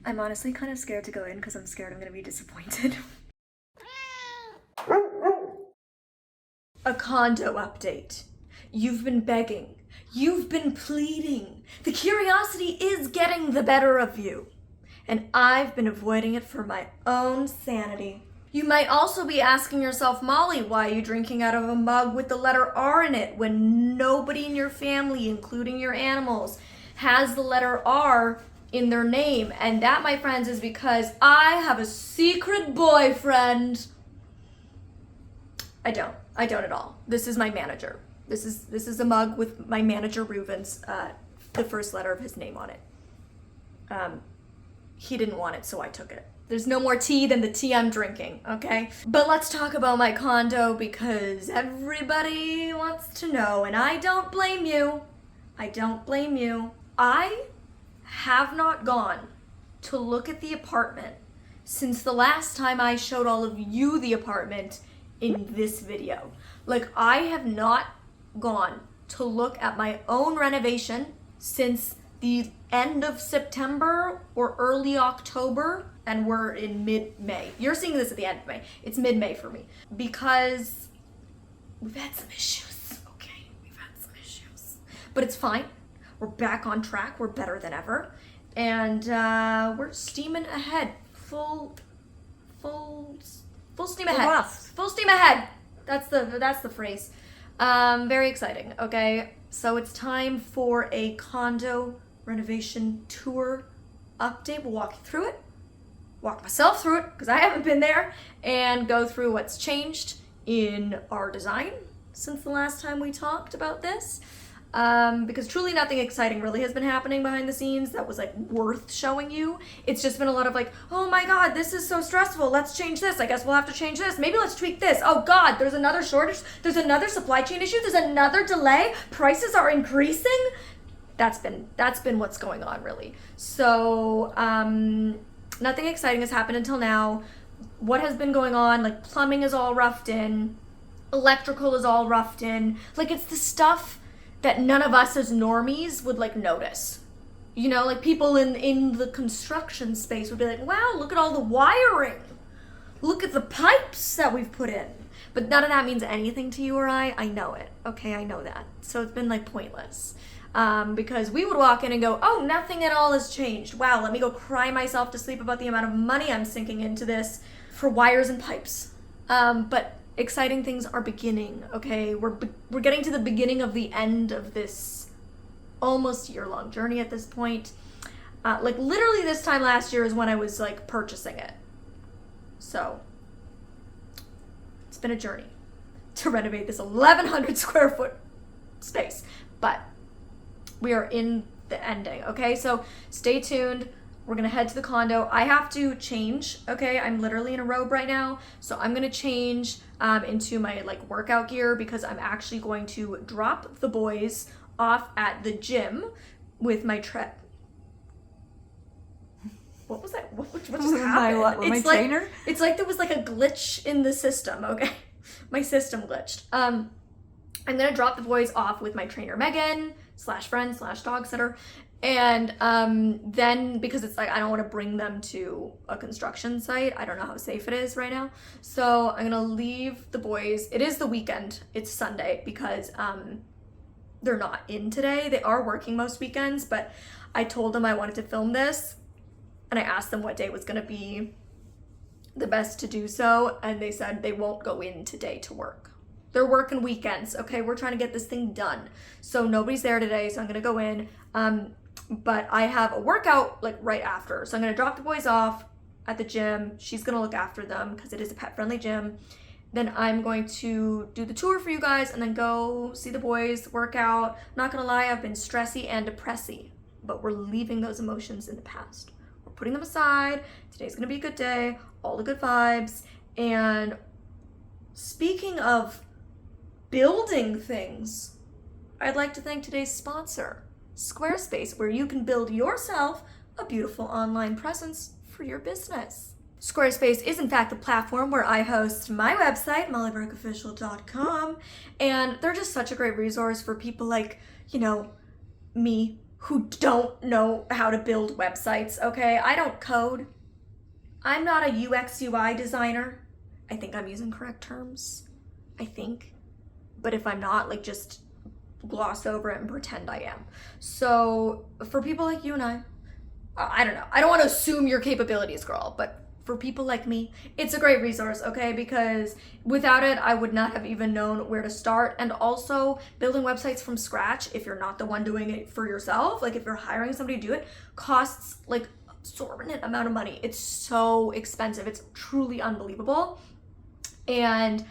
I'm honestly kind of scared to go in because I'm scared I'm gonna be disappointed. A condo update. You've been begging. You've been pleading. The curiosity is getting the better of you. And I've been avoiding it for my own sanity. You might also be asking yourself, Molly, why are you drinking out of a mug with the letter R in it when nobody in your family, including your animals, has the letter R in their name? And that, my friends, is because I have a secret boyfriend. I don't at all. This is my manager. This is a mug with my manager Reuven's, the first letter of his name on it. He didn't want it, so I took it. There's no more tea than the tea I'm drinking, okay? But let's talk about my condo because everybody wants to know, and I don't blame you. I don't blame you. I have not gone to look at the apartment since the last time I showed all of you the apartment in this video. Like, I have not gone to look at my own renovation since the end of September or early October, and we're in mid-May. You're seeing this at the end of May. It's mid-May for me because we've had some issues, okay? We've had some issues. But it's fine. We're back on track. We're better than ever. And we're steaming ahead. Full steam ahead. Full steam ahead. That's the phrase. Very exciting, okay? So it's time for a condo renovation tour update. We'll walk you through it, walk myself through it because I haven't been there, and go through what's changed in our design since the last time we talked about this. Because truly nothing exciting really has been happening behind the scenes that was like worth showing you. It's just been a lot of like, oh my God, this is so stressful. Let's change this. I guess we'll have to change this. Maybe let's tweak this. Oh God, there's another shortage. There's another supply chain issue. There's another delay. Prices are increasing. That's been what's going on really. So, nothing exciting has happened until now. What has been going on, like plumbing is all roughed in. Electrical is all roughed in. Like it's the stuff that none of us as normies would like notice. You know, like people in the construction space would be like, wow, look at all the wiring. Look at the pipes that we've put in. But none of that means anything to you or I. I know it. Okay, I know that. So it's been like pointless. Because we would walk in and go, oh, nothing at all has changed. Wow, let me go cry myself to sleep about the amount of money I'm sinking into this for wires and pipes. But exciting things are beginning, okay? We're getting to the beginning of the end of this almost year-long journey at this point. Like literally this time last year is when I was like purchasing it. So it's been a journey to renovate this 1,100 square foot space, but we are in the ending, okay? So stay tuned. We're gonna head to the condo. I have to change, okay? I'm literally in a robe right now. So I'm gonna change into my like workout gear because I'm actually going to drop the boys off at the gym with my What was that? What just happened? My trainer? It's like there was like a glitch in the system, okay? My system glitched. I'm gonna drop the boys off with my trainer Megan /friend /dog sitter. And then because it's like I don't want to bring them to a construction site. I don't know how safe it is right now. So I'm gonna leave the boys. It is the weekend. It's Sunday because they're not in today. They are working most weekends, but I told them I wanted to film this and I asked them what day was gonna be the best to do so, and they said they won't go in today to work. They're working weekends, okay? We're trying to get this thing done. So nobody's there today, so I'm gonna go in. But I have a workout like right after. So I'm gonna drop the boys off at the gym. She's gonna look after them because it is a pet-friendly gym. Then I'm going to do the tour for you guys and then go see the boys, work out. Not gonna lie, I've been stressy and depressy, but we're leaving those emotions in the past. We're putting them aside. Today's gonna be a good day, all the good vibes. And speaking of building things, I'd like to thank today's sponsor, Squarespace, where you can build yourself a beautiful online presence for your business. Squarespace is in fact the platform where I host my website, mollyburkeofficial.com, and they're just such a great resource for people like, you know, me, who don't know how to build websites, okay? I don't code. I'm not a UX UI designer. I think I'm using correct terms. I think. But if I'm not, like, just gloss over it and pretend I am. So for people like you and I don't know. I don't want to assume your capabilities, girl, but for people like me, it's a great resource, okay? Because without it, I would not have even known where to start. And also, building websites from scratch, if you're not the one doing it for yourself, like if you're hiring somebody to do it, costs like exorbitant amount of money. It's so expensive. It's truly unbelievable. And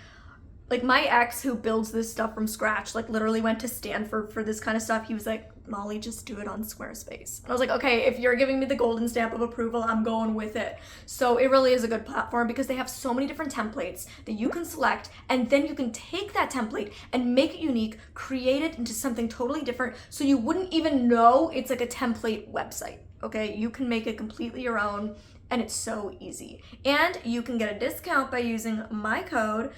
like my ex who builds this stuff from scratch, like literally went to Stanford for this kind of stuff. He was like, Molly, just do it on Squarespace. And I was like, okay, if you're giving me the golden stamp of approval, I'm going with it. So it really is a good platform because they have so many different templates that you can select, and then you can take that template and make it unique, create it into something totally different, so you wouldn't even know it's like a template website, okay? You can make it completely your own, and it's so easy. And you can get a discount by using my code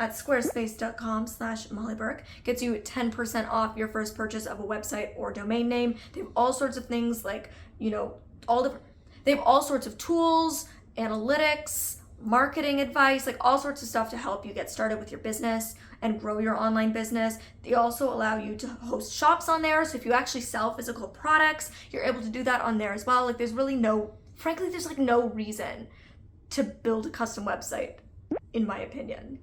at squarespace.com/mollyburke. Gets you 10% off your first purchase of a website or domain name. They have all sorts of things like, you know, they have all sorts of tools, analytics, marketing advice, like all sorts of stuff to help you get started with your business and grow your online business. They also allow you to host shops on there. So if you actually sell physical products, you're able to do that on there as well. Like there's like no reason to build a custom website, in my opinion.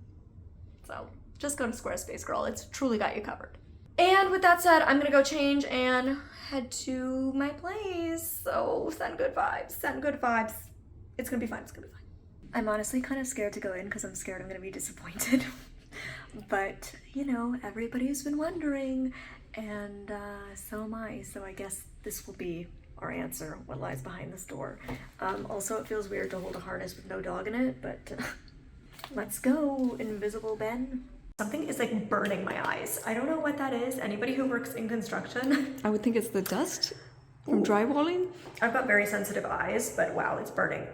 So just go to Squarespace, girl. It's truly got you covered. And with that said, I'm gonna go change and head to my place. So send good vibes, send good vibes. It's gonna be fine, it's gonna be fine. I'm honestly kind of scared to go in because I'm scared I'm gonna be disappointed. But, you know, everybody's been wondering, and so am I. So I guess this will be our answer, what lies behind this door. Also, it feels weird to hold a harness with no dog in it, but let's go, Invisible Ben. Something is like burning my eyes. I don't know what that is. Anybody who works in construction? I would think it's the dust from drywalling. I've got very sensitive eyes, but wow, it's burning.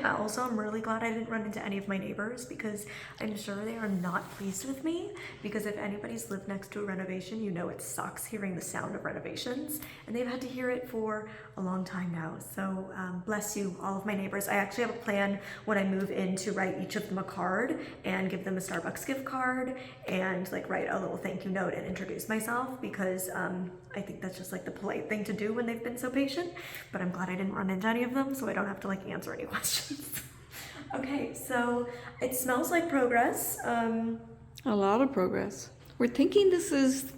Also, I'm really glad I didn't run into any of my neighbors because I'm sure they are not pleased with me, because if anybody's lived next to a renovation, you know it sucks hearing the sound of renovations, and they've had to hear it for a long time now. So bless you, all of my neighbors. I actually have a plan when I move in to write each of them a card and give them a Starbucks gift card and like write a little thank you note and introduce myself, because I think that's just like the polite thing to do when they've been so patient. But I'm glad I didn't run into any of them, so I don't have to like answer any questions. Okay, so it smells like progress. A lot of progress. We're thinking this is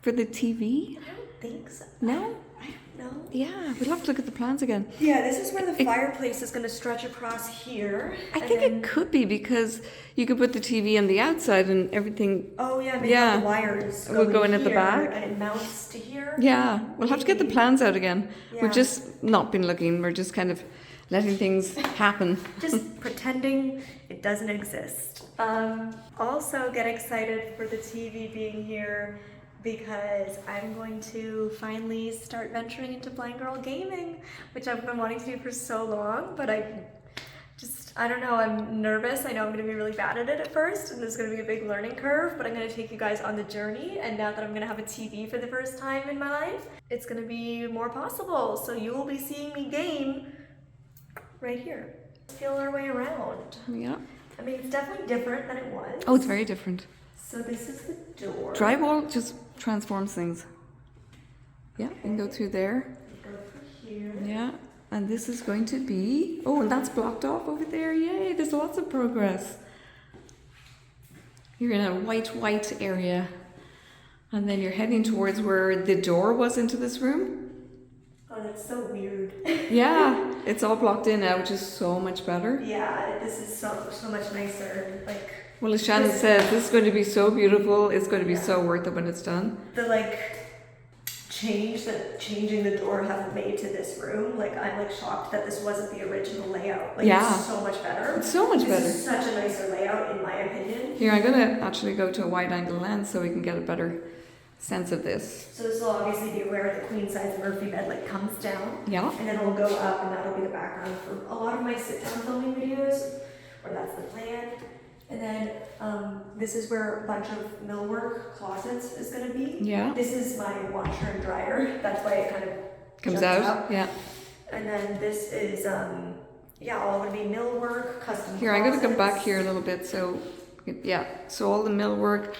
for the TV. I don't think so. No? I don't know. Yeah, we'll have to look at the plans again. Yeah, this is where the fireplace is going to stretch across here. I think it could be because you could put the TV on the outside and everything. Oh yeah, maybe the wires will go in at the back. And it mounts to here. Yeah, we'll have to get the plans out again. Yeah. We've just not been looking. We're just kind of letting things happen. Just pretending it doesn't exist. Also get excited for the TV being here, because I'm going to finally start venturing into blind girl gaming, which I've been wanting to do for so long, but I don't know, I'm nervous. I know I'm going to be really bad at it at first, and there's going to be a big learning curve, but I'm going to take you guys on the journey, and now that I'm going to have a TV for the first time in my life, it's going to be more possible, so you will be seeing me game right here. Feel our way around. Yeah. I mean, it's definitely different than it was. Oh, it's very different. So this is the door. Drywall just transforms things. Yeah, you can go through there. Go through here. Yeah, and this is going to be, oh, and that's blocked off over there. Yay, there's lots of progress. You're in a white area, and then you're heading towards where the door was into this room. Oh, that's so weird. Yeah, it's all blocked in now, which is so much better. Yeah, this is so much nicer. Like, well, as Shannon said, this is going to be so beautiful. It's going to be so worth it when it's done. The change that changing the door have made to this room, like I'm like shocked that this wasn't the original layout. Like it's so much better. It's so much better. This is such a nicer layout in my opinion. Here, I'm going to actually go to a wide angle lens so we can get a better sense of this. So this will obviously be where the queen size Murphy bed like comes down. Yeah. And then it'll go up, and that'll be the background for a lot of my sit down filming videos, or that's the plan. And then this is where a bunch of millwork closets is going to be. Yeah. This is my washer and dryer. That's why it kind of Comes jumps out. Yeah. And then this is all going to be millwork, custom Here, I'm going to come back closets. here a little bit. So, yeah. So all the millwork.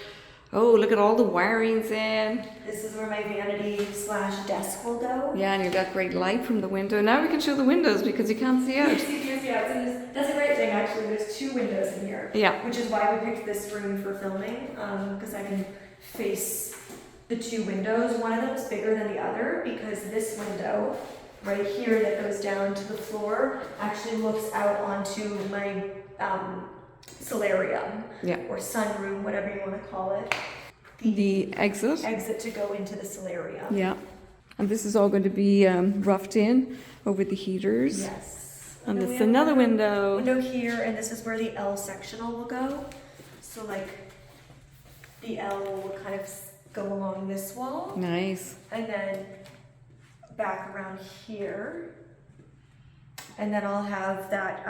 Oh, look at all the wirings in. This is where my vanity / desk will go. Yeah, and you've got great light from the window. Now we can show the windows because you can't see out. That's a great thing, actually. There's 2 windows in here. Yeah. Which is why we picked this room for filming, because I can face the 2 windows. One of them is bigger than the other because this window right here that goes down to the floor actually looks out onto my solarium, or sunroom, whatever you want to call it. The exit. Exit to go into the solarium. Yeah. And this is all going to be roughed in over the heaters. Yes. And then there's we have another window. Window here, and this is where the L sectional will go. So like the L will kind of go along this wall. Nice. And then back around here. And then I'll have that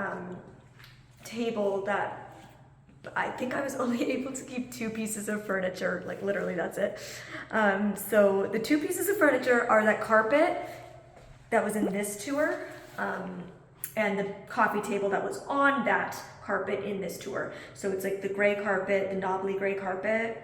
table that I think I was only able to keep 2 pieces of furniture, like literally that's it. So the 2 pieces of furniture are that carpet that was in this tour, and the coffee table that was on that carpet in this tour. So it's like the gray carpet, the knobbly gray carpet,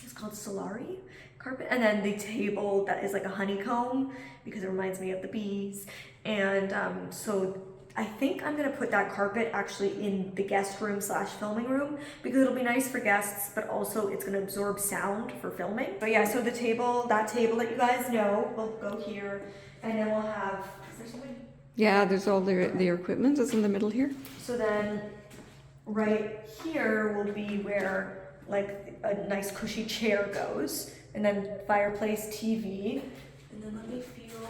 it's called Solari carpet, and then the table that is like a honeycomb because it reminds me of the bees. And so I think I'm gonna put that carpet actually in the guest room / filming room because it'll be nice for guests, but also it's gonna absorb sound for filming. But yeah, so that table that you guys know will go here, and then we'll have, is there something? Yeah, there's all their equipment is in the middle here. So then right here will be where like a nice cushy chair goes, and then fireplace, TV, and then let me feel.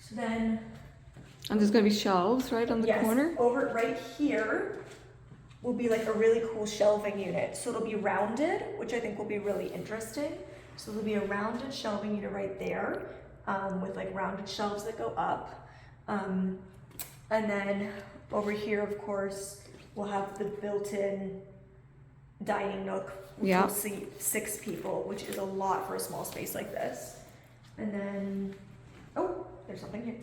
So then. And there's going to be shelves right on the corner. Over right here will be like a really cool shelving unit. So it'll be rounded, which I think will be really interesting. So there'll be a rounded shelving unit right there, with like rounded shelves that go up. And then over here, of course, we'll have the built-in dining nook, which will seat 6 people, which is a lot for a small space like this. And then, oh, there's something here.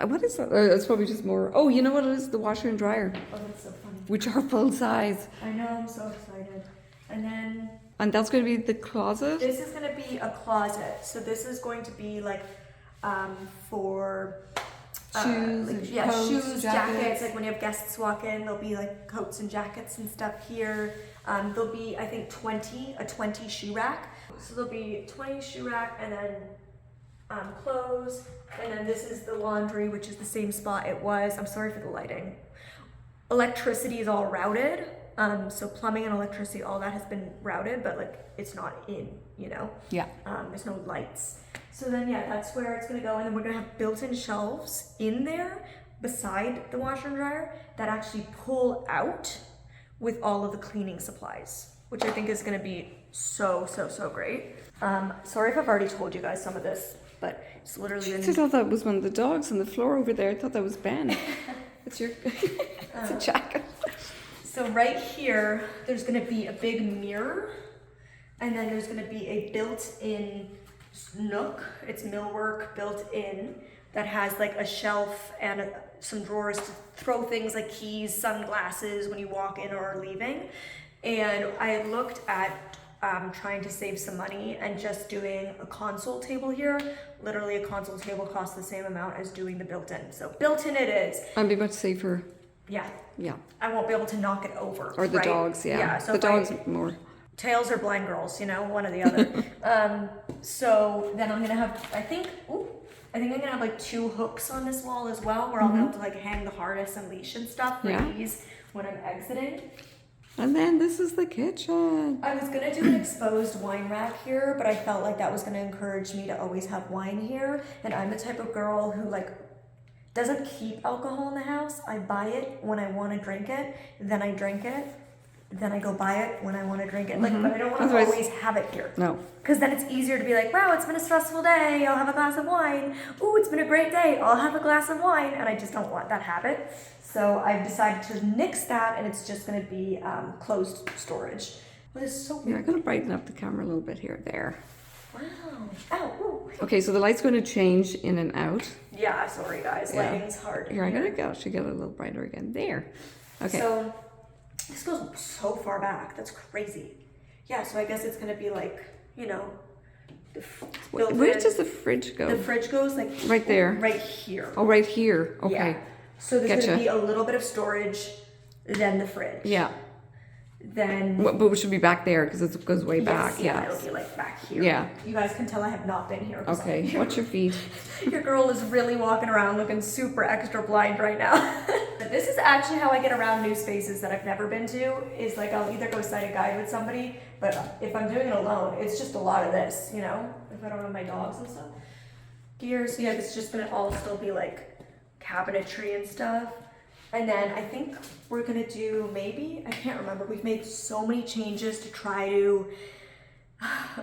What is that? It's probably just more. Oh, you know what it is? The washer and dryer. Oh, that's so funny. Which are full size. I know, I'm so excited. And then. And that's going to be the closet? This is going to be a closet. So this is going to be like for shoes, coats, shoes, jackets. Like when you have guests walk in, there'll be like coats and jackets and stuff here. There'll be, I think, a 20 shoe rack. So there'll be 20 shoe rack, and then clothes, and then this is the laundry, which is the same spot it was. I'm sorry for the lighting. Electricity is all routed, so plumbing and electricity, all that has been routed, but like it's not in, you know? Yeah. There's no lights. So then yeah, that's where it's gonna go, and then we're gonna have built-in shelves in there beside the washer and dryer that actually pull out with all of the cleaning supplies, which I think is gonna be so great. Sorry if I've already told you guys some of this, but it's literally. I thought that was one of the dogs on the floor over there. I thought that was Ben. It's your. It's a jacket. So right here, there's gonna be a big mirror, and then there's gonna be a built-in nook. It's millwork built in that has like a shelf and some drawers to throw things like keys, sunglasses when you walk in or are leaving. And I had looked at trying to save some money and just doing a console table here. Literally a console table costs the same amount as doing the built-in. So built-in it is. I'd be much safer. Yeah. Yeah. I won't be able to knock it over. Or the right? dogs, yeah. Yeah. So the dogs more. Tails or blind girls, you know, one or the other. So then I'm gonna have, I think I'm gonna have like 2 hooks on this wall as well, where I'll be able to like hang the harness and leash and stuff for ease when I'm exiting. And then this is the kitchen. I was gonna do an exposed wine rack here, but I felt like that was gonna encourage me to always have wine here. And I'm the type of girl who like doesn't keep alcohol in the house. I buy it when I want to drink it, then I drink it. then I go buy it when I want to drink it. Like, but I don't want to Otherwise- always have it here. No. Because then it's easier to be like, wow, it's been a stressful day. I'll have a glass of wine. Ooh, it's been a great day. I'll have a glass of wine. And I just don't want that habit. So I've decided to nix that, and it's just going to be closed storage. But it's so Yeah, weird. I'm gonna brighten up the camera a little bit here, there. Wow. Ow. Ooh. Okay, so the light's going to change in and out. Yeah, sorry guys. Yeah. Lighting's hard. Here, I'm gonna go. Should get a little brighter again. There. Okay. So this goes so far back. That's crazy. Yeah, so I guess it's going to be like, you know, Where does the fridge go? The fridge goes like Right there. Right here. Oh, right here. Okay. Yeah. So there's Getcha. going to be a little bit of storage, then the fridge. Yeah. Then. But we should be back there because it goes way back. Yeah, Yes. it'll be like back here. Yeah. You guys can tell I have not been here. Okay. Watch your feet. Your girl is really walking around looking super extra blind right now. But this is actually how I get around new spaces that I've never been to, is like I'll either go site a guide with somebody, but if I'm doing it alone, it's just a lot of this, you know, if I don't have my dogs and stuff. Gears, yeah, it's just gonna all still be like cabinetry and stuff. And then I think we're gonna do maybe, I can't remember, we've made so many changes to try to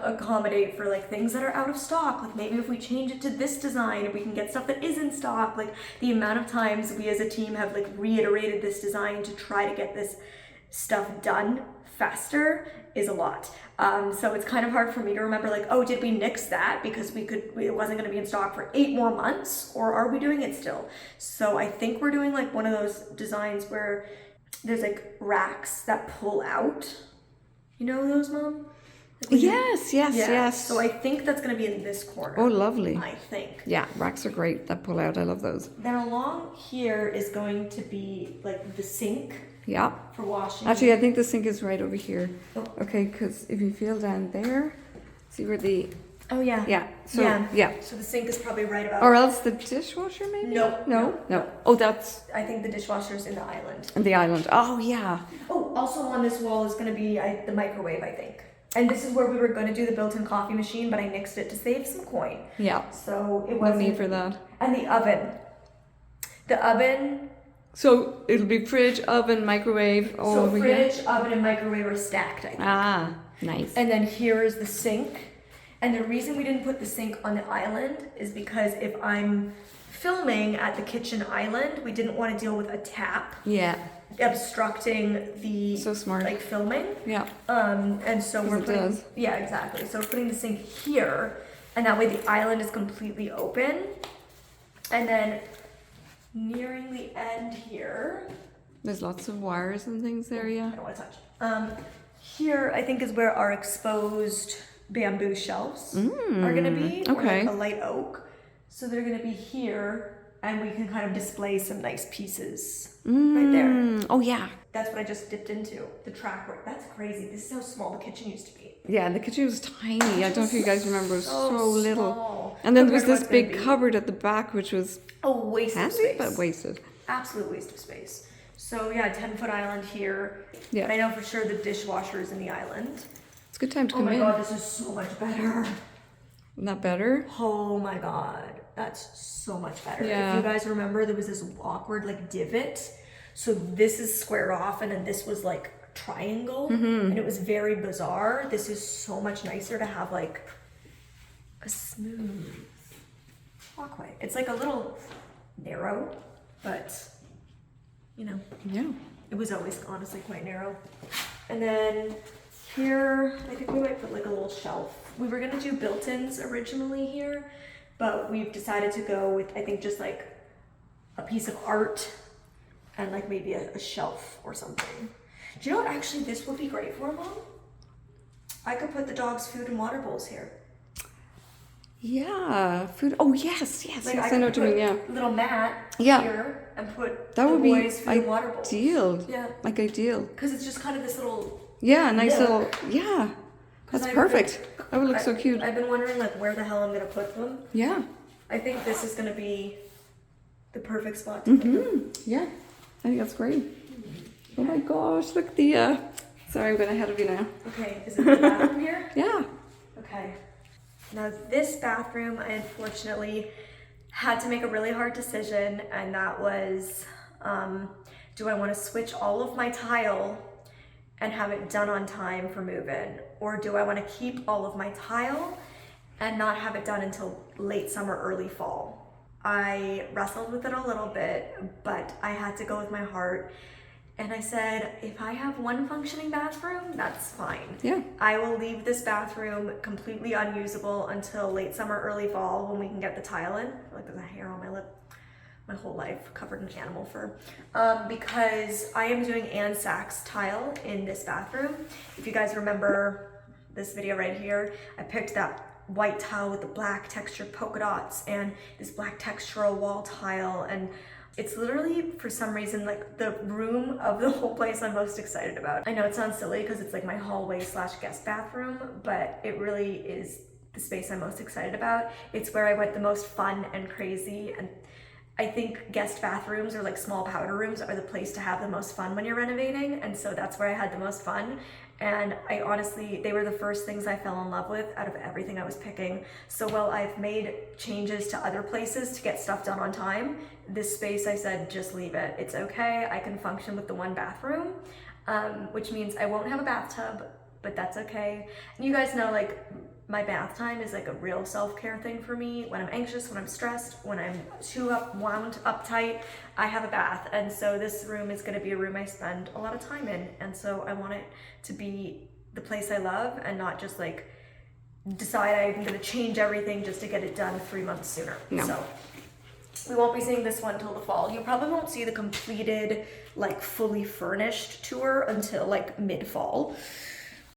accommodate for like things that are out of stock. Like maybe if we change it to this design, we can get stuff that is in stock. Like the amount of times we as a team have like reiterated this design to try to get this stuff done faster is a lot. So it's kind of hard for me to remember like, oh, did we nix that because it wasn't going to be in stock for 8 more months, or are we doing it still? So I think we're doing like one of those designs where there's like racks that pull out. You know those, Mom? Like Yes, yes, yeah. yes. So I think that's going to be in this corner. Oh, lovely. I think. Yeah, racks are great. That pull out, I love those. Then along here is going to be like the sink Yeah. for washing. Actually, I think the sink is right over here. Oh. Okay, because if you feel down there, see where the... Oh yeah. Yeah, so, Yeah. yeah. So the sink is probably right about. Or else the dishwasher, maybe? No, No? no. Oh, that's I think the dishwasher's in the island. on the island. Oh, yeah. Oh, also on this wall is going to be the microwave, I think. And this is where we were going to do the built-in coffee machine, but I nixed it to save some coin. Yeah. So it No wasn't. need for that. And the oven. The oven. So it'll be fridge, oven, microwave, all So over here. fridge, oven, and microwave are stacked, I think. Ah, nice. And then here is the sink. And the reason we didn't put the sink on the island is because if I'm filming at the kitchen island, we didn't want to deal with a tap Yeah. obstructing the So smart. like filming. Yeah. And so we're it putting, does. yeah, exactly. So we're putting the sink here, and that way the island is completely open. And then nearing the end here, There's lots of wires and things there, I yeah. don't want to touch. Here I think is where our exposed bamboo shelves are gonna be. or okay. like a light oak. So they're gonna be here, and we can kind of display some nice pieces right there. Oh, yeah. That's what I just dipped into, the track work. That's crazy. This is how small the kitchen used to be. Yeah, and the kitchen was tiny. I don't know if you guys remember, it was so little. small. And then there was Compared this to what it's big gonna be. cupboard at the back, which was A waste of handy, space. but wasted. Absolute waste of space. So yeah, 10-foot island here. Yeah. But I know for sure the dishwasher is in the island. It's a good time to Oh come my in. god, this is so much better. Not better? Oh my god, that's so much better. Yeah. If you guys remember, there was this awkward like divot. So this is squared off, and then this was like triangle, and it was very bizarre. This is so much nicer to have like a smooth walkway. It's like a little narrow, but you know, Yeah. it was always honestly quite narrow. And then here, I think we might put like a little shelf. We were gonna do built-ins originally here, but we've decided to go with, I think, just like a piece of art and like maybe a shelf or something. Do you know what actually this would be great for, Mom? I could put the dog's food and water bowls here. Yeah. Food. Oh, yes, yes, Like yes. I know what could you mean, yeah. put a little mat Yeah. here and put That the would be boys' food and water bowls. ideal. Yeah. Like ideal. Because it's just kind of this little. Yeah, nice Nook. little, yeah. 'Cause That's I've perfect. That would look so I- cute. I've been wondering like where the hell I'm gonna put them. Yeah. I think this is gonna be the perfect spot to put them. Yeah. I think that's great. Oh my gosh, look at the, sorry, I'm going ahead of you now. Okay, is it the bathroom here? Yeah. Okay. Now this bathroom, I unfortunately had to make a really hard decision, and that was, do I want to switch all of my tile and have it done on time for move-in? Or do I want to keep all of my tile and not have it done until late summer, early fall? I wrestled with it a little bit, but I had to go with my heart. And I said, if I have one functioning bathroom, that's fine. Yeah. I will leave this bathroom completely unusable until late summer, early fall when we can get the tile in. I feel like there's a hair on my lip. My whole life covered in animal fur. Because I am doing Anne Sachs tile in this bathroom. If you guys remember this video right here, I picked that white tile with the black textured polka dots and this black textural wall tile, and it's literally, for some reason, like the room of the whole place I'm most excited about. I know it sounds silly because it's like my hallway / guest bathroom, but it really is the space I'm most excited about. It's where I went the most fun and crazy, and I think guest bathrooms or like small powder rooms are the place to have the most fun when you're renovating, and so that's where I had the most fun. And I honestly, they were the first things I fell in love with out of everything I was picking. So while I've made changes to other places to get stuff done on time, this space I said, just leave it. It's okay, I can function with the one bathroom, which means I won't have a bathtub, but that's okay. And you guys know, like, my bath time is like a real self-care thing for me. When I'm anxious, when I'm stressed, when I'm too uptight, I have a bath. And so this room is gonna be a room I spend a lot of time in. And so I want it to be the place I love and not just like decide I'm gonna change everything just to get it done 3 months sooner. No. So we won't be seeing this one until the fall. You probably won't see the completed, like fully furnished tour until like mid-fall.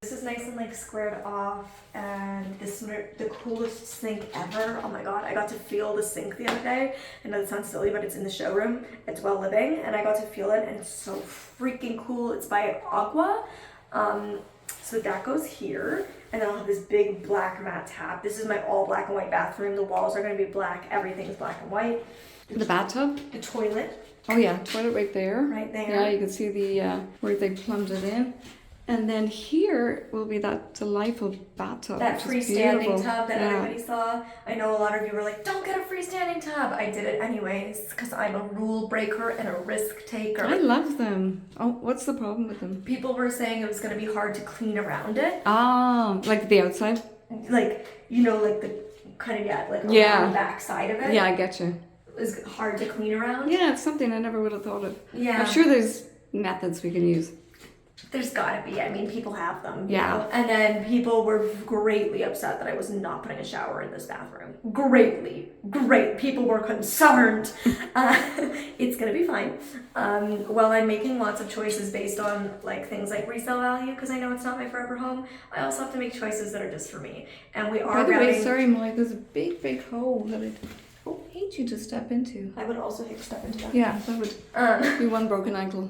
This is nice and like squared off, and this is the coolest sink ever. Oh my god, I got to feel the sink the other day. I know that sounds silly, but it's in the showroom. It's Well Living, and I got to feel it, and it's so freaking cool. It's by Aqua. So that goes here, and then I'll have this big black matte tap. This is my all black and white bathroom. The walls are gonna be black. Everything's black and white. The bathtub? The toilet. Oh yeah, toilet right there. Right there. Yeah, you can see the where they plumbed it in. And then here will be that delightful bathtub. That freestanding tub that yeah. everybody saw. I know a lot of you were like, don't get a freestanding tub. I did it anyways because I'm a rule breaker and a risk taker. I love them. Oh, what's the problem with them? People were saying it was going to be hard to clean around it. Ah, like the outside? Like, you know, like the kind of, yeah, like yeah. the back side of it. Yeah, I get you. It was hard to clean around. Yeah, it's something I never would have thought of. Yeah. I'm sure there's methods we can use. There's gotta be. I mean, people have them. Yeah. You know? And then people were greatly upset that I was not putting a shower in this bathroom. Great. People were concerned. It's gonna be fine. While I'm making lots of choices based on like things like resale value, because I know it's not my forever home, I also have to make choices that are just for me. And we are. By the way, sorry, Molly. There's a big hole that I hate you to step into. I would also hate to step into that. Yeah, that would be one broken ankle.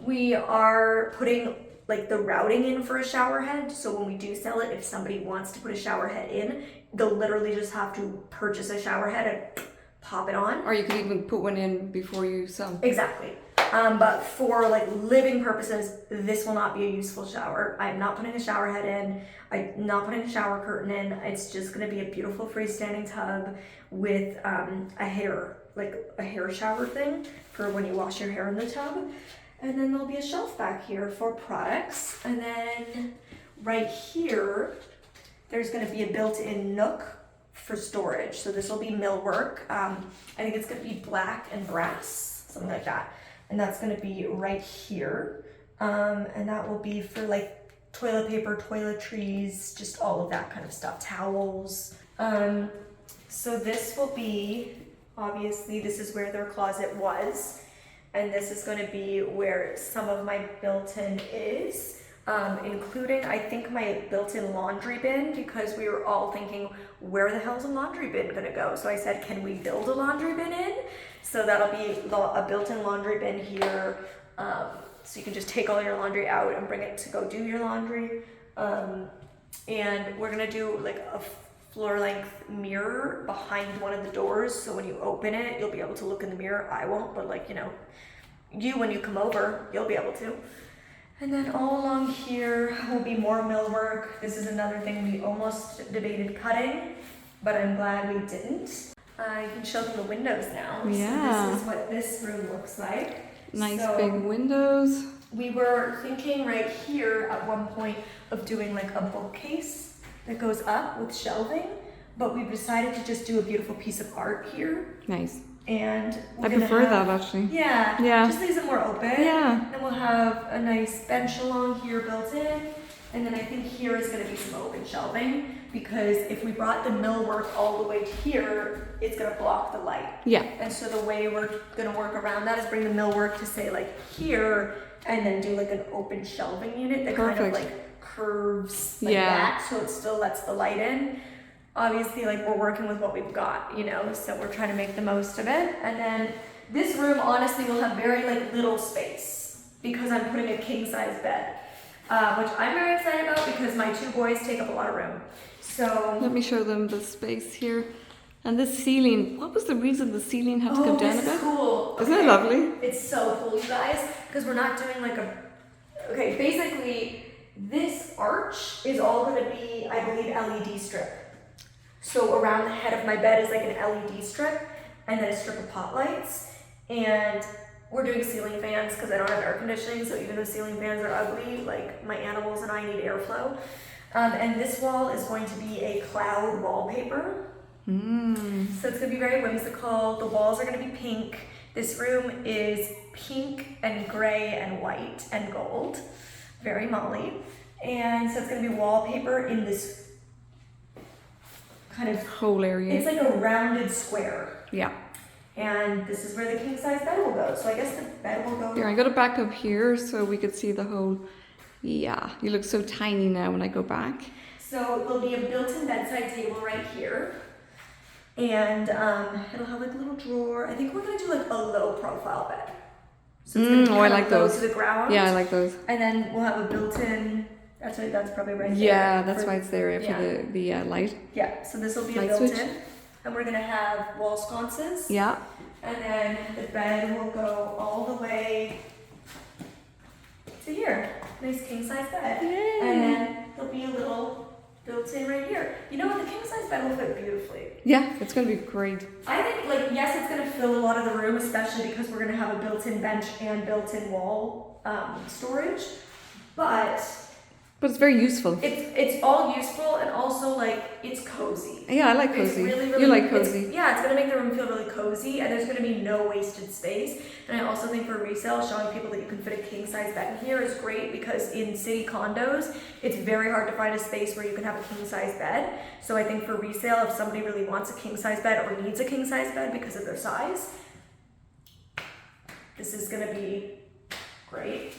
We are putting like the routing in for a shower head, so when we do sell it, if somebody wants to put a shower head in, they'll literally just have to purchase a shower head and pop it on. Or you could even put one in before you sell. Exactly. But for like living purposes, this will not be a useful shower. I'm not putting a shower head in. I'm not putting a shower curtain in. It's just gonna be a beautiful freestanding tub with a hair shower thing for when you wash your hair in the tub. And then there'll be a shelf back here for products. And then right here, there's gonna be a built-in Nook for storage. So this will be millwork. I think it's gonna be black and brass, something like that. And that's gonna be right here. And that will be for like toilet paper, toiletries, just all of that kind of stuff, towels. So this will be, obviously this is where their closet was. And this is going to be where some of my built-in is, including, I think, my built-in laundry bin, because we were all thinking, where the hell's a laundry bin going to go? So I said, can we build a laundry bin in? So that'll be a built-in laundry bin here, so you can just take all your laundry out and bring it to go do your laundry. And we're going to do like a floor-length mirror behind one of the doors, so when you open it, you'll be able to look in the mirror. I won't, but like, you know, when you come over, you'll be able to. And then all along here will be more millwork. This is another thing we almost debated cutting, but I'm glad we didn't. I can show them the windows now. Yeah. So this is what this room looks like. Nice big windows. we were thinking right here at one point of doing like a bookcase that goes up with shelving, but we've decided to just do a beautiful piece of art here. Nice. And I prefer that actually. Yeah. Yeah. Just leaves it more open. Yeah. And we'll have a nice bench along here built in. And then I think here is going to be some open shelving, because if we brought the millwork all the way to here, it's going to block the light. Yeah. And so the way we're going to work around that is bring the millwork to say like here, and then do like an open shelving unit that kind of like curves like that, so it still lets the light in. Obviously, like we're working with what we've got, you know, so we're trying to make the most of it. And then this room honestly will have very like little space because I'm putting a king size bed. Which I'm very excited about because my 2 boys take up a lot of room. So let me show them the space here. And this ceiling, what was the reason the ceiling had to come down a bit? This is cool. Isn't it lovely? It's so cool, you guys, because we're not doing like a... Okay, basically, this arch is all going to be, I believe, LED strip. So around the head of my bed is like an LED strip, and then a strip of pot lights. And we're doing ceiling fans because I don't have air conditioning, so even though ceiling fans are ugly, like my animals and I need airflow. And this wall is going to be a cloud wallpaper. So it's going to be very whimsical. The walls are going to be pink. This room is pink and gray and white and gold. Very Molly. And so it's going to be wallpaper in this kind of whole area. It's like a rounded square. Yeah. And this is where the king size bed will go. So I guess the bed will go. Here, I got it back up here so we could see the whole. Yeah, you look so tiny now when I go back. So there'll be a built-in bedside table right here. And it'll have like a little drawer. I think we're gonna do like a low profile bed. So it's I like those. To the ground. Yeah, I like those. And then we'll have a built-in. That's probably right there. Yeah, that's why it's there for the light. Yeah, so this will be light a built-in. switch. And we're gonna have wall sconces. Yeah. And then the bed will go all the way to here. Nice king size bed. Yay. And then there'll be a little built-in right here. You know what? The king size bed will fit beautifully. Yeah, it's gonna be great. I think, like, yes, it's gonna fill a lot of the room, especially because we're gonna have a built-in bench and built-in wall storage. But it's very useful. It's all useful, and also like it's cozy. Yeah, I like cozy. It's really, you like cozy. It's gonna make the room feel really cozy, and there's gonna be no wasted space. And I also think for resale, showing people that you can fit a king size bed in here is great, because in city condos, it's very hard to find a space where you can have a king size bed. So I think for resale, if somebody really wants a king size bed or needs a king size bed because of their size, this is gonna be great.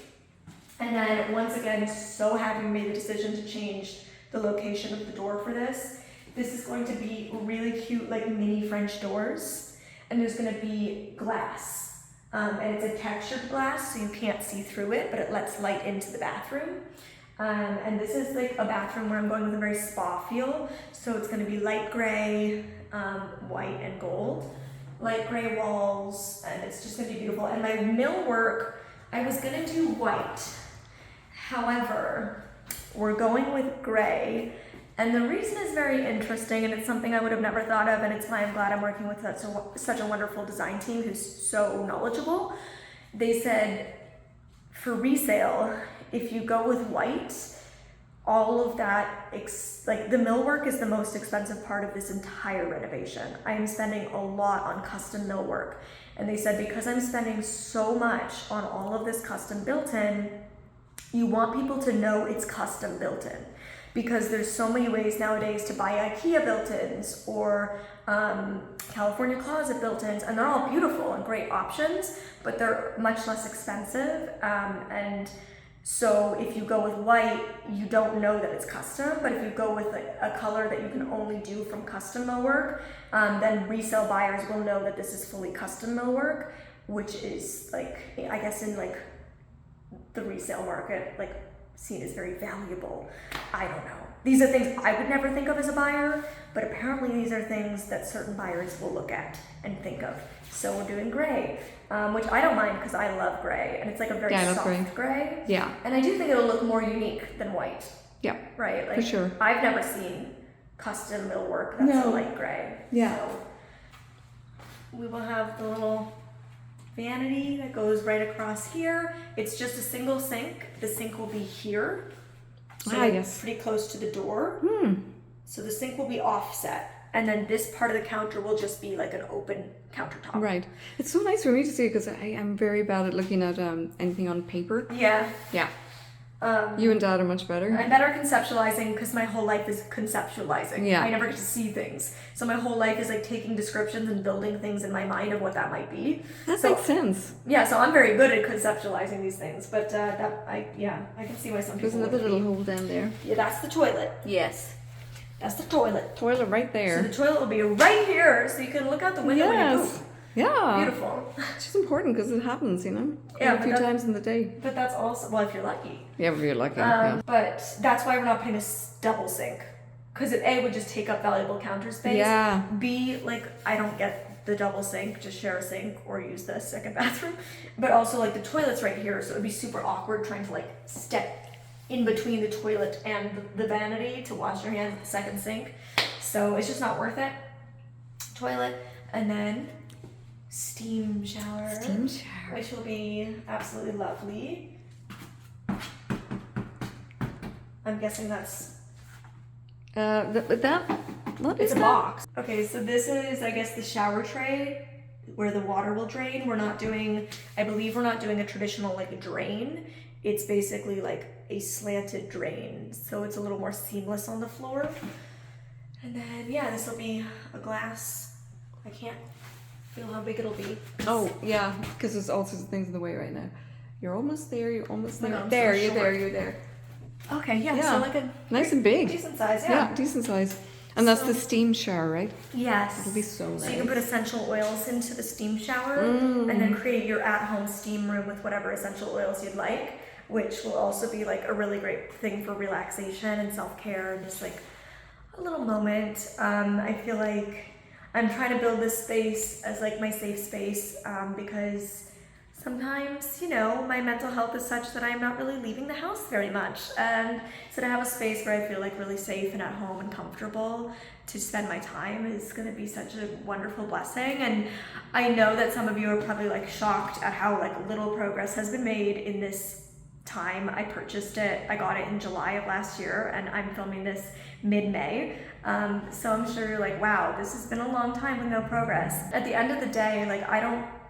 And then once again, so happy we made the decision to change the location of the door for this. This is going to be really cute, like mini French doors. And there's gonna be glass. And it's a textured glass, so you can't see through it, but it lets light into the bathroom. And this is like a bathroom where I'm going with a very spa feel. So it's gonna be light gray, white and gold. Light gray walls, and it's just gonna be beautiful. And my millwork, I was gonna do white. However, we're going with gray, and the reason is very interesting, and it's something I would have never thought of, and it's why I'm glad I'm working with such a wonderful design team who's so knowledgeable. They said, for resale, if you go with white, all of that, like the millwork is the most expensive part of this entire renovation. I am spending a lot on custom millwork, and they said because I'm spending so much on all of this custom built-in, you want people to know it's custom built-in, because there's so many ways nowadays to buy IKEA built-ins or California Closet built-ins, and they're all beautiful and great options, but they're much less expensive. And so if you go with white, you don't know that it's custom, but if you go with like a color that you can only do from custom millwork, then resale buyers will know that this is fully custom millwork, which is like, I guess in like the resale market, like seen as very valuable. I don't know. These are things I would never think of as a buyer, but apparently these are things that certain buyers will look at and think of. So we're doing gray, which I don't mind because I love gray, and it's like a very soft gray. Yeah. And I do think it'll look more unique than white. Yeah. Right? Like, for sure. I've never seen custom millwork that's a light gray. Yeah. So we will have the little vanity that goes right across here. It's just a single sink. The sink will be here. So yes. Pretty close to the door. So the sink will be offset. And then this part of the counter will just be like an open countertop. Right. It's so nice for me to see because I am very bad at looking at anything on paper. Yeah. Yeah. You and Dad are much better. I'm better at conceptualizing because my whole life is conceptualizing. Yeah. I never get to see things. So my whole life is like taking descriptions and building things in my mind of what that might be. That makes sense. Yeah, so I'm very good at conceptualizing these things. But I can see why some people There's another little hole down there. Yeah, that's the toilet. Yes. That's the toilet. Toilet right there. So the toilet will be right here so you can look out the window when you poop. Yeah. Beautiful. It's just important because it happens, you know? Yeah, a few times in the day. But that's also, well, if you're lucky. Yeah, if you're lucky. Yeah. But that's why we're not putting a double sink. Because A, would just take up valuable counter space. Yeah. B, like, I don't get the double sink, just share a sink or use the second bathroom. But also, like, the toilet's right here, so it would be super awkward trying to, like, step in between the toilet and the vanity to wash your hands at the second sink. So it's just not worth it. Toilet, and then steam shower. Steam shower. Which will be absolutely lovely. I'm guessing that's... It's a box. Okay, so this is, I guess, the shower tray where the water will drain. I believe we're not doing a traditional, like, drain. It's basically like a slanted drain. So it's a little more seamless on the floor. And then, yeah, this will be a glass. I can't feel how big it'll be. Oh, yeah, because there's all sorts of things in the way right now. You're almost there, you're almost there. No, there, so you're short. there, you're there. Okay, yeah, Yeah. so like a... Nice and big. Decent size, yeah. Yeah, decent size. And that's the steam shower, right? Yes. It'll be so nice. So you can put essential oils into the steam shower and then create your at-home steam room with whatever essential oils you'd like, which will also be like a really great thing for relaxation and self-care and just like a little moment. I feel like I'm trying to build this space as like my safe space because sometimes, you know, my mental health is such that I'm not really leaving the house very much. And so to have a space where I feel like really safe and at home and comfortable to spend my time is going to be such a wonderful blessing. And I know that some of you are probably like shocked at how like little progress has been made in this time. I purchased it. I got it in July of last year and I'm filming this mid-May. So I'm sure you're like, wow, this has been a long time with no progress. At the end of the day, like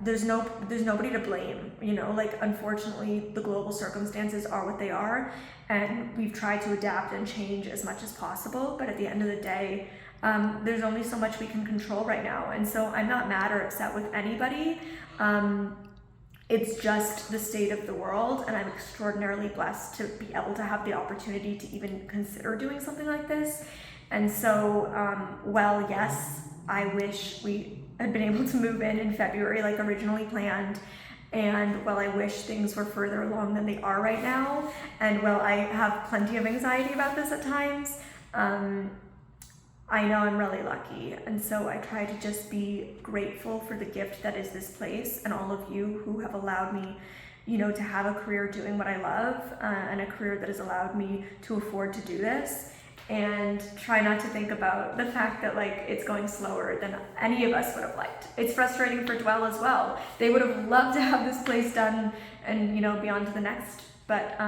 there's nobody to blame, you know, like unfortunately the global circumstances are what they are and we've tried to adapt and change as much as possible. But at the end of the day, there's only so much we can control right now. And so I'm not mad or upset with anybody. It's just the state of the world, and I'm extraordinarily blessed to be able to have the opportunity to even consider doing something like this. And so, well, yes, I wish we had been able to move in February like originally planned. And well, I wish things were further along than they are right now. And well, I have plenty of anxiety about this at times. I know I'm really lucky, and so I try to just be grateful for the gift that is this place and all of you who have allowed me, you know, to have a career doing what I love and a career that has allowed me to afford to do this, and try not to think about the fact that like it's going slower than any of us would have liked. It's frustrating for Dwell as well. They would have loved to have this place done and, you know, be on to the next, but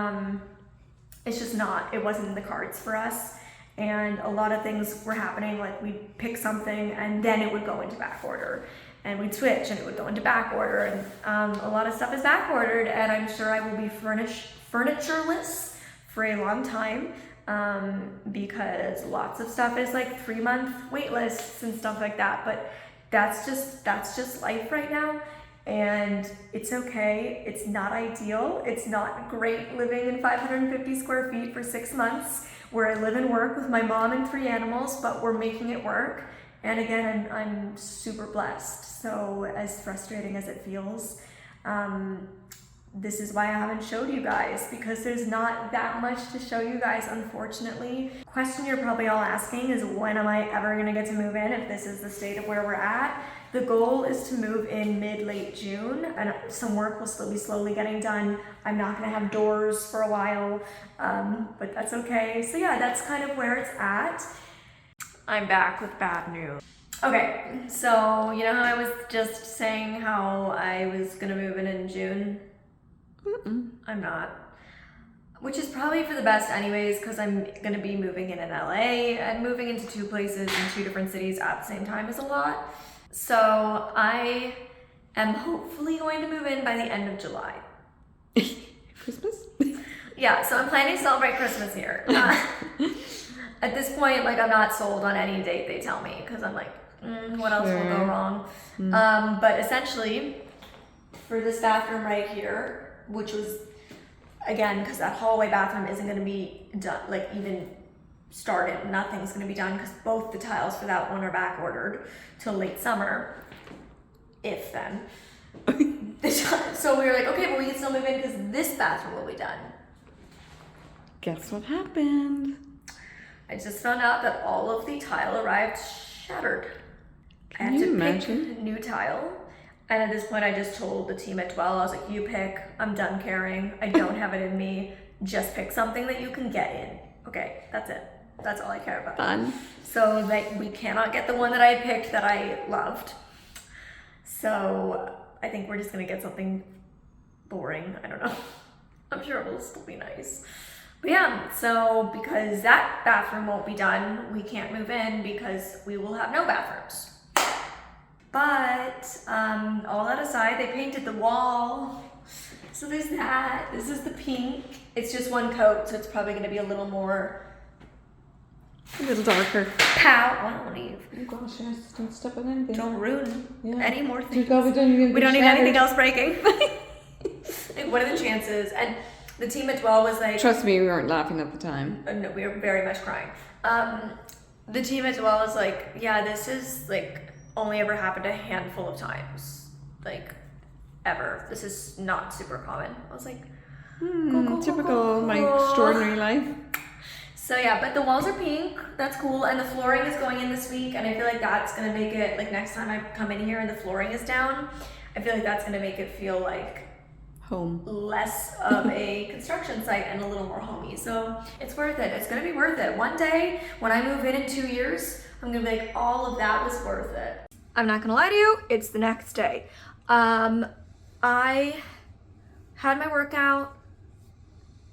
it's just not, it wasn't in the cards for us. And a lot of things were happening, like we'd pick something and then it would go into back order, and we'd switch and it would go into back order, and a lot of stuff is back ordered, and I'm sure I will be furnitureless for a long time because lots of stuff is like 3-month wait lists and stuff like that, but that's just life right now. And it's okay. It's not ideal. It's not great living in 550 square feet for 6 months where I live and work with my mom and 3 animals, but we're making it work. And again, I'm super blessed. So as frustrating as it feels, this is why I haven't showed you guys, because there's not that much to show you guys, unfortunately. Question you're probably all asking is, when am I ever gonna get to move in if this is the state of where we're at? The goal is to move in mid-late June, and some work will still be slowly getting done. I'm not gonna have doors for a while, but that's okay. So yeah, that's kind of where it's at. I'm back with bad news. Okay, so you know how I was just saying how I was gonna move in June? I'm not. Which is probably for the best anyways, because I'm gonna be moving in LA, and moving into 2 places in 2 different cities at the same time is a lot. So I am hopefully going to move in by the end of July. Christmas? Yeah, so I'm planning to celebrate Christmas here. At this point, like, I'm not sold on any date they tell me, because I'm like, what else will go wrong? But essentially, for this bathroom right here, which was, again, because that hallway bathroom isn't going to be done, like, even started, nothing's going to be done, because both the tiles for that one are back ordered till late summer, if then. So we were like, okay, but we can still move in because this bathroom will be done. Guess what happened? I just found out that all of the tile arrived shattered. I had Can you to imagine? pick new tile. And at this point, I just told the team at Dwell, I was like, you pick. I'm done caring. I don't have it in me. Just pick something that you can get in. Okay, that's it. That's all I care about. Fun. So that we cannot get the one that I picked that I loved. So I think we're just gonna get something boring. I don't know. I'm sure it will still be nice. But yeah, so because that bathroom won't be done, we can't move in because we will have no bathrooms. But all that aside, they painted the wall. So there's that. This is the pink. It's just one coat, so it's probably gonna be a little more A little darker. pow. I don't want to leave. Oh gosh, yes. Don't step on anything. Don't ruin any more things. We don't need anything else breaking. Like, what are the chances? And the team at Dwell was like, Trust me, we weren't laughing at the time. no, we were very much crying. The team at Dwell was like, yeah, this is like only ever happened a handful of times, like ever. This is not super common. I was like, Typical my extraordinary life. So yeah, but the walls are pink. That's cool. And the flooring is going in this week. And I feel like that's going to make it, like, next time I come in here and the flooring is down, I feel like that's going to make it feel like Home. less of a construction site and a little more homey. So it's worth it. It's going to be worth it. One day when I move in 2 years, I'm going to be like, all of that was worth it. I'm not going to lie to you. It's the next day. I had my workout.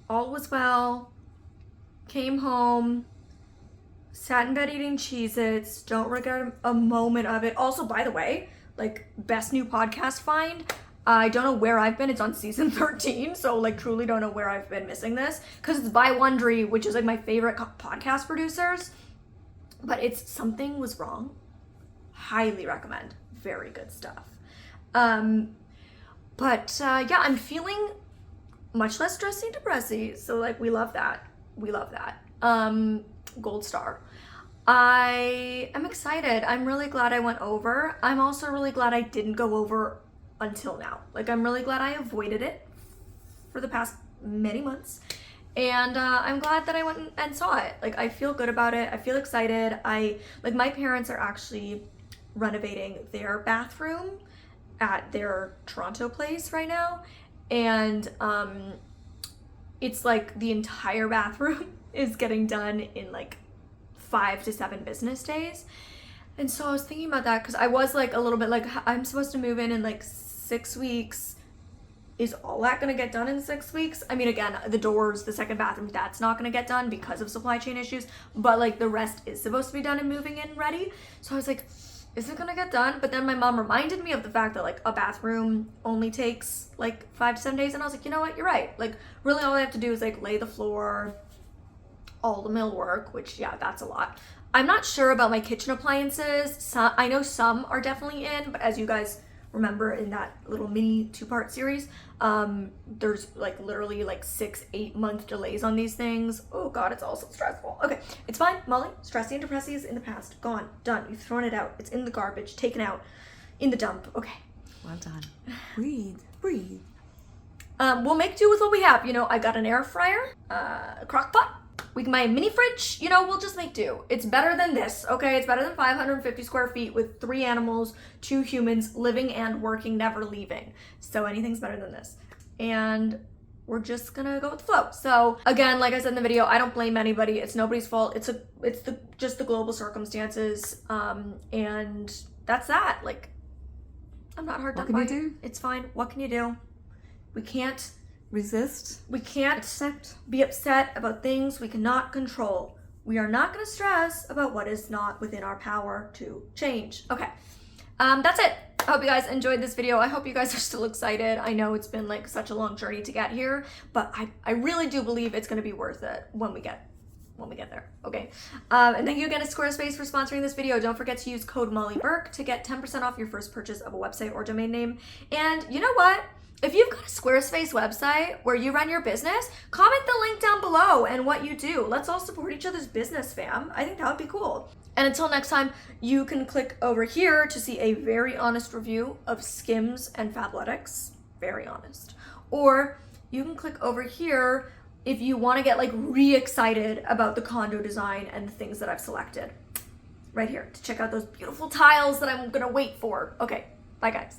All was well. Came home, sat in bed eating Cheez-Its, don't regret a moment of it. Also, by the way, like, best new podcast find. I don't know where I've been. It's on season 13, so like truly don't know where I've been missing this. Because it's by Wondery, which is like my favorite podcast producers. But it's Something Was Wrong. Highly recommend. Very good stuff. Yeah, I'm feeling much less stressy and depressy. So like, we love that. We love that. Gold star. I am excited. I'm really glad I went over. I'm also really glad I didn't go over until now. Like, I'm really glad I avoided it for the past many months. And I'm glad that I went and saw it. Like, I feel good about it. I feel excited. My parents are actually renovating their bathroom at their Toronto place right now. And it's like the entire bathroom is getting done in like 5 to 7 business days. And so I was thinking about that because I was like a little bit like, I'm supposed to move in like 6 weeks. Is all that gonna get done in 6 weeks? I mean, again, the doors, the second bathroom, that's not gonna get done because of supply chain issues, but like the rest is supposed to be done and moving in ready. So I was like, is it gonna get done? But then my mom reminded me of the fact that like a bathroom only takes like 5 to 7 days. And I was like, you know what? You're right. Like, really all I have to do is like lay the floor, all the millwork, which yeah, that's a lot. I'm not sure about my kitchen appliances. I know some are definitely in, but as you guys remember in that little mini 2-part series, there's like literally like 6-8 month delays on these things. Oh god, it's all so stressful. Okay, it's fine, Molly. Stressy and depressy is in the past. Gone, done. You've thrown it out. It's in the garbage, taken out, in the dump. Okay. Well done. Breathe. We'll make do with what we have. You know, I got an air fryer, a crock pot, my mini fridge, you know, we'll just make do. It's better than this, okay? It's better than 550 square feet with 3 animals, 2 humans, living and working, never leaving. So anything's better than this. And we're just gonna go with the flow. So again, like I said in the video, I don't blame anybody. It's nobody's fault. It's just the global circumstances. And that's that. Like, I'm not hard to find. What can you do? It's fine. What can you do? We can't Resist. We can't Accept. be upset about things we cannot control. We are not going to stress about what is not within our power to change. Okay, that's it. I hope you guys enjoyed this video. I hope you guys are still excited. I know it's been like such a long journey to get here, but I really do believe it's going to be worth it when we get there. Okay, and thank you again to Squarespace for sponsoring this video. Don't forget to use code MollyBurke to get 10% off your first purchase of a website or domain name. And you know what? If you've got a Squarespace website where you run your business, comment the link down below and what you do. Let's all support each other's business, fam. I think that would be cool. And until next time, you can click over here to see a very honest review of Skims and Fabletics. Very honest. Or you can click over here if you want to get like re-excited about the condo design and the things that I've selected. Right here to check out those beautiful tiles that I'm gonna wait for. Okay, bye guys.